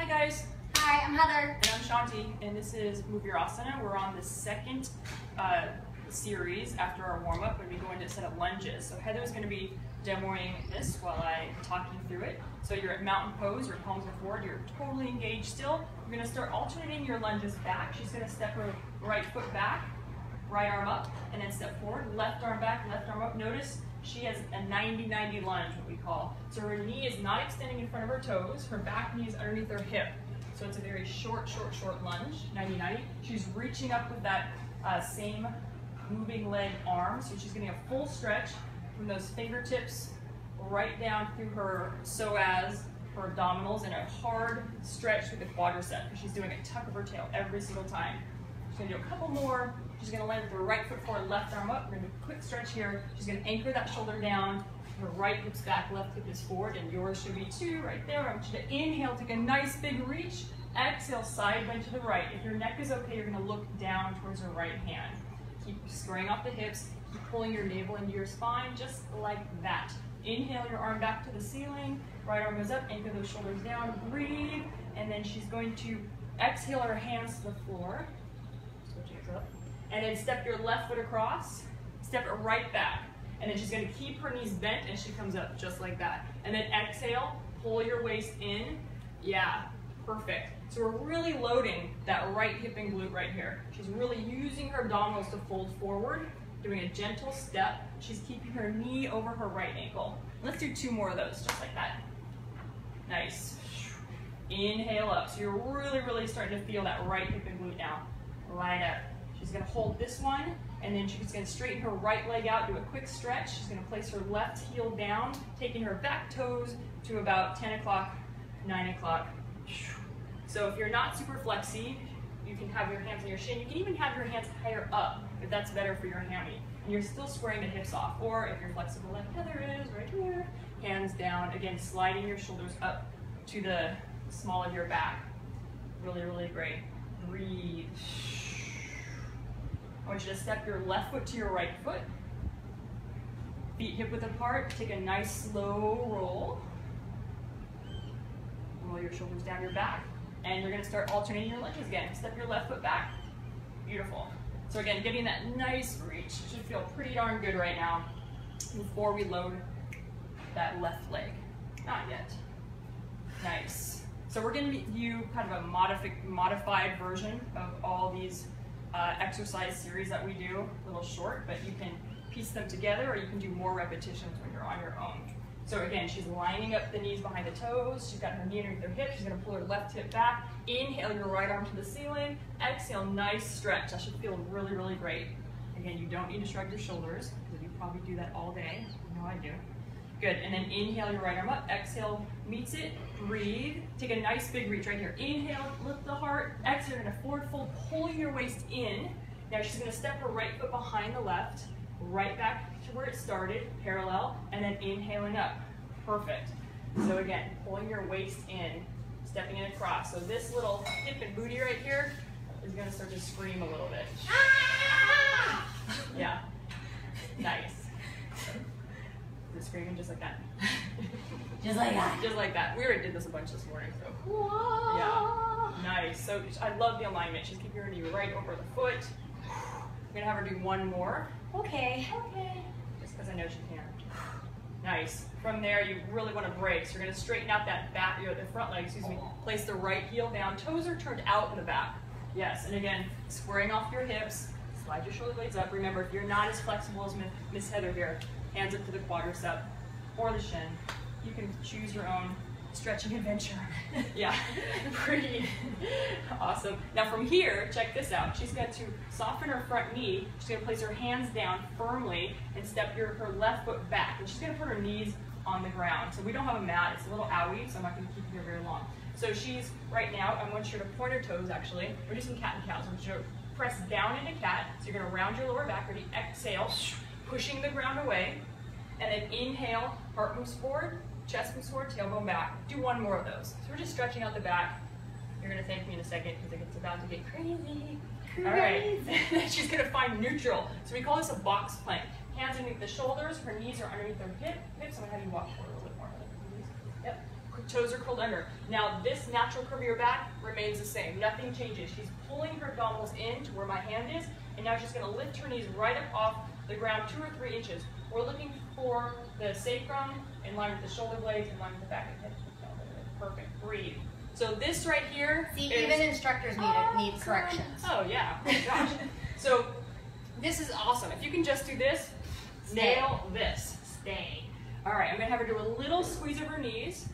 Hi guys. Hi, I'm Heather. And I'm Shanti, and this is Your Asana. We're on the second series after our warm-up when we go into a set of lunges. So Heather's going to be demoing this while I talk you through it. So you're at mountain pose, your palms are forward, you're totally engaged still. You're going to start alternating your lunges back. She's going to step her right foot back, right arm up, and then step forward, left arm back, left arm up. Notice she has a 90-90 lunge, what we call. So her knee is not extending in front of her toes, her back knee is underneath her hip. So it's a very short lunge, 90-90. She's reaching up with that same moving leg arm, so she's getting a full stretch from those fingertips right down through her psoas, her abdominals, and a hard stretch through the quadricep, because she's doing a tuck of her tail every single time. She's gonna do a couple more. She's gonna land with her right foot forward, left arm up. We're gonna do a quick stretch here. She's gonna anchor that shoulder down. Her right hip's back, left hip is forward, and yours should be too, right there. I want you to inhale, take a nice big reach. Exhale, side bend to the right. If your neck is okay, you're gonna look down towards your right hand. Keep squaring off the hips, keep pulling your navel into your spine, just like that. Inhale your arm back to the ceiling, right arm goes up, anchor those shoulders down, breathe, and then she's going to exhale her hands to the floor. Switch hands up. And then step your left foot across, step it right back. And then she's gonna keep her knees bent and she comes up just like that. And then exhale, pull your waist in. Yeah, perfect. So we're really loading that right hip and glute right here. She's really using her abdominals to fold forward, doing a gentle step. She's keeping her knee over her right ankle. Let's do 2 more of those, just like that. Nice. Inhale up. So you're really starting to feel that right hip and glute now. Line up. She's gonna hold this one, and then she's gonna straighten her right leg out, do a quick stretch. She's gonna place her left heel down, taking her back toes to about 10 o'clock, 9 o'clock. So if you're not super flexy, you can have your hands on your shin. You can even have your hands higher up if that's better for your hammy. And you're still squaring the hips off. Or if you're flexible like Heather is right here, hands down. Again, sliding your shoulders up to the small of your back. Really great. Breathe. I want you to step your left foot to your right foot. Feet hip width apart. Take a nice slow roll. Roll your shoulders down your back. And you're gonna start alternating your lunges again. Step your left foot back. Beautiful. So again, getting that nice reach. Should feel pretty darn good right now before we load that left leg. Not yet. Nice. So we're gonna view kind of a modified version of all these exercise series that we do, a little short, but you can piece them together or you can do more repetitions when you're on your own. So again, she's lining up the knees behind the toes. She's got her knee underneath her hip. She's gonna pull her left hip back. Inhale your right arm to the ceiling. Exhale, nice stretch. That should feel really great. Again, you don't need to shrug your shoulders because you probably do that all day. I know I do. Good, and then inhale your right arm up. Exhale, meets it, breathe. Take a nice big reach right here. Inhale, lift the heart. Exhale, you're gonna forward fold, pulling your waist in. Now she's gonna step her right foot behind the left, right back to where it started, parallel, and then inhaling up. Perfect. So again, pulling your waist in, stepping it across. So this little hip and booty right here is gonna start to scream a little bit. Yeah, nice. You're screaming just like that. Just like that. Just like that. We already did this a bunch this morning, so. Whoa. Yeah, nice. So I love the alignment. She's keeping her knee right over the foot. I'm gonna have her do 1 more. Okay. Just because I know she can. Nice. From there, you really want to break. So you're going to straighten out that back, the front leg, excuse me. Place the right heel down. Toes are turned out in the back. Yes, and again, squaring off your hips. Slide your shoulder blades up. Remember, if you're not as flexible as Miss Heather here, hands up to the quadricep or the shin. You can choose your own stretching adventure. Yeah, pretty awesome. Now from here, check this out. She's going to soften her front knee. She's going to place her hands down firmly and step her left foot back. And she's going to put her knees on the ground. So we don't have a mat. It's a little owie, so I'm not going to keep you here very long. So she's, right now, I want you to point her toes, actually. We're doing some cat and cows. I want you to press down into cat. So you're going to round your lower back. Ready? Exhale, pushing the ground away. And then inhale, heart moves forward. Chest moves forward, tailbone back. Do 1 more of those. So we're just stretching out the back. You're gonna thank me in a second because it's about to get crazy. All right, she's gonna find neutral. So we call this a box plank. Hands underneath the shoulders, her knees are underneath her hips. I'm gonna have you walk forward a little bit more. Yep, quick toes are curled under. Now this natural curve of your back remains the same. Nothing changes. She's pulling her abdominals in to where my hand is, and now she's gonna lift her knees right up off the ground 2 or 3 inches. We're looking for the sacrum in line with the shoulder blades, in line with the back of the head. Perfect, breathe. So this right here See, is, even instructors need corrections. oh yeah, oh gosh. So this is awesome. If you can just do this, nail this, stay. All right, I'm gonna have her do a little squeeze of her knees,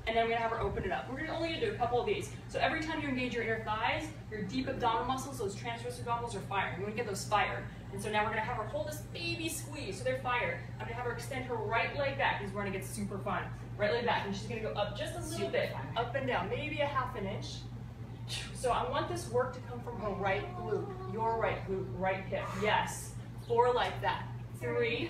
and then I'm gonna have her open it up. We're gonna only do a couple of these. So every time you engage your inner thighs, your deep abdominal muscles, those transverse abdominals are firing. You wanna get those fired. And so now we're gonna have her hold this baby squeeze, so they're fired. I'm gonna have her extend her right leg back. This is where it gets super fun. Right leg back, and she's gonna go up just a little bit, up and down, maybe a ½ an inch. So I want this work to come from her right glute, your right glute, right hip. Yes, 4 like that. 3,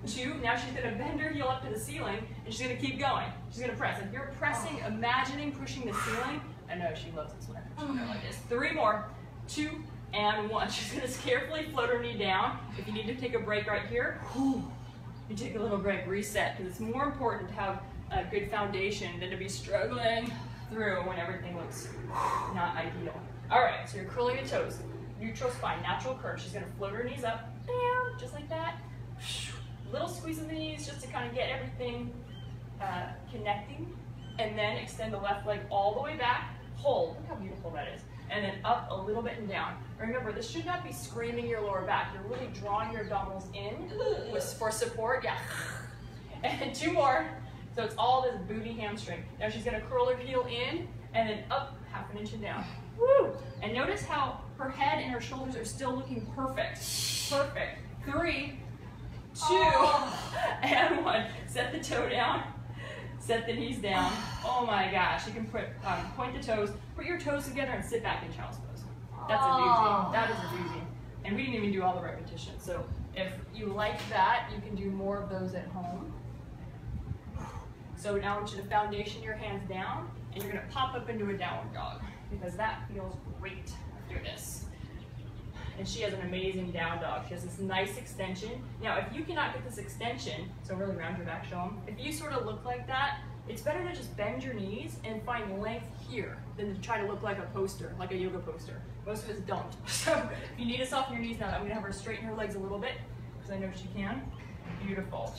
2, now she's gonna bend her heel up to the ceiling, and she's gonna keep going. She's gonna press. If you're pressing, imagining pushing the ceiling, I know she loves this when I push her like this. 3 more, 2, and 1. She's gonna carefully float her knee down. If you need to take a break right here, you take a little break, reset, because it's more important to have a good foundation than to be struggling through when everything looks not ideal. All right, so you're curling the toes, neutral spine, natural curve. She's gonna float her knees up, bam, just like that. Little squeeze of the knees just to kind of get everything connecting, and then extend the left leg all the way back. Hold, look how beautiful that is. And then up a little bit and down. Remember, this should not be screaming your lower back. You're really drawing your abdominals in for support, yeah. And 2 more. So it's all this booty hamstring. Now she's gonna curl her heel in and then up ½ an inch and down. Woo! And notice how her head and her shoulders are still looking perfect. Perfect. 3, 2, and 1. Set the toe down. Set the knees down. Oh my gosh. You can put point the toes, put your toes together and sit back in child's pose. That's a doozy. That is a doozy. And we didn't even do all the repetitions. So if you like that, you can do more of those at home. So now I want you to foundation your hands down, and you're gonna pop up into a downward dog, because that feels great after this. And she has an amazing down dog. She has this nice extension. Now, if you cannot get this extension, so really round your back, show them. If you sort of look like that, it's better to just bend your knees and find length here than to try to look like a poster, like a yoga poster. Most of us don't. So if you need to soften your knees now, I'm gonna have her straighten her legs a little bit, because I know she can. Beautiful.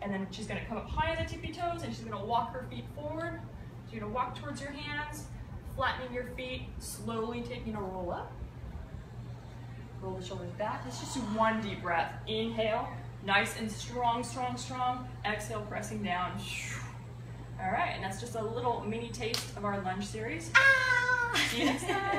And then she's gonna come up high on the tippy toes, and she's gonna walk her feet forward. So you're gonna walk towards your hands, flattening your feet, slowly taking a roll up. Roll the shoulders back. Let's just do 1 deep breath. Inhale, nice and strong, strong, strong. Exhale, pressing down. All right, and that's just a little mini taste of our lunge series. See you next time.